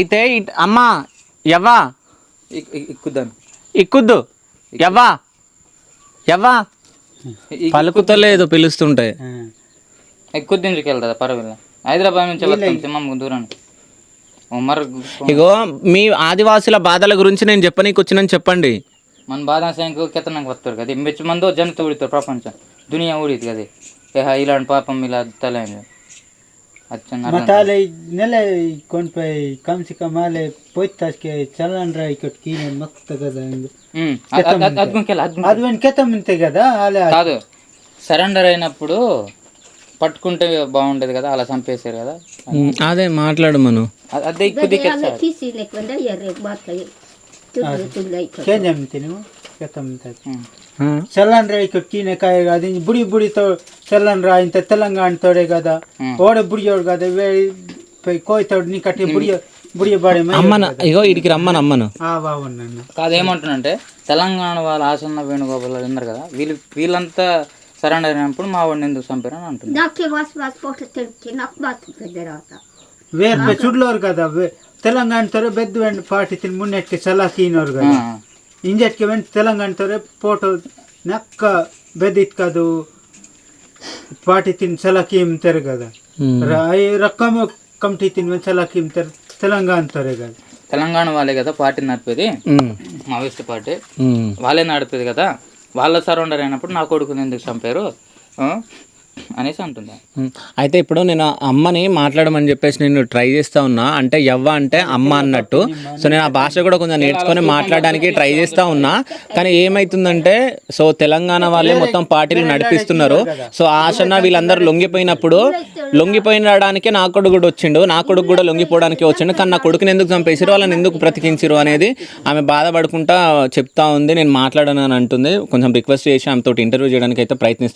అయితే అమ్మా ఎవ్వా ఎక్కుద్దాను ఎక్కుద్దు ఎవ్వా ఎవ్వా పలుకుతలేదు పిలుస్తుంటే ఎక్కుద్ది ఇంటికి వెళ్తా పర్వాలేదు. హైదరాబాద్ నుంచి వెళ్తాం సింహం దూరాన్ని. మరి ఇగో మీ ఆదివాసుల బాధల గురించి నేను చెప్పనీకి వచ్చినని చెప్పండి. మన బాధ సంఖ్య కెత్తనాక వస్తారు కదా మెచ్చు మందో జనత ఊడితారు ప్రపంచం దునియా ఊడిది కదా ఇలాంటి పాపం ఇలా తలైంది मताले नेले कौन पे कम से कम आले पोइतास के चलन रहा इकट की मस्त కదా అద్వన్ కెతమంతే కదా అలా కాదు సరెండర్ అయినప్పుడు పట్టుకుంటే బాగుండేది కదా అలా చంపేశారు కదా అదే మాట్లాడు మనం అదే ఎక్కువ చల్లన్ రా ఇక్కడ కీనే కాయ కాదు బుడి బుడితో చల్లన్ రా ఇంత తెలంగాణ తోడే కదా ఓడ బుడియోడు కదా కోయితోడు నీ కట్టి బుడియ బాడే అమ్మన ఇగో ఇడికి రమ్మను అమ్మను కాదేమంటున్నంటే తెలంగాణ వాళ్ళ ఆసన్న వేణుగోపాల్ ఉన్నారు కదా వీళ్ళంతా సరెండర్ అయినప్పుడు మా వాడిని ఎందుకు చంపారు అని అంటున్నారు. వేరే చుడ్లోరు కదా తెలంగాణ తోరే బెద్దు వెండి పార్టీ తిని మున్నెట్కి చలా కీనోరు కదా ఇంజెట్కి వెంట తెలంగాణ తోరే ఫోటో నక్క బెదిత్ కాదు పార్టీ తిని చలా కీమ్తారు కదా రకం కమిటీ తిని చలా కీమ్తారు తెలంగాణ తోరే కదా తెలంగాణ వాళ్ళే కదా పార్టీ నడిపేది మావోయిస్ట్ పార్టీ వాళ్ళే నడిపేది కదా వాళ్ళ సరౌండర్ అయినప్పుడు నా కొడుకుని ఎందుకు చంపారు అనేసి అంటుంది. అయితే ఇప్పుడు నేను అమ్మని మాట్లాడమని చెప్పేసి నేను ట్రై చేస్తూ ఉన్నా అంటే యవ్వ అంటే అమ్మ అన్నట్టు. సో నేను ఆ భాష కూడా కొంచెం నేర్చుకొని మాట్లాడడానికి ట్రై చేస్తూ ఉన్నా. కానీ ఏమవుతుందంటే సో తెలంగాణ వాళ్ళే మొత్తం పార్టీలు నడిపిస్తున్నారు. సో ఆశన్న వీళ్ళందరూ లొంగిపోయినడానికి నా కొడుకు కూడా వచ్చిండు, నా కొడుకు కూడా లొంగిపోవడానికి వచ్చిండు. కానీ నా కొడుకుని ఎందుకు చంపేసారు, వాళ్ళని ఎందుకు బ్రతికించారు అనేది ఆమె బాధపడుకుంటా చెప్తా ఉంది. నేను మాట్లాడను అని అంటుంది. కొంచెం రిక్వెస్ట్ చేసి ఆమెతో ఇంటర్వ్యూ చేయడానికి అయితే ప్రయత్నిస్తాను.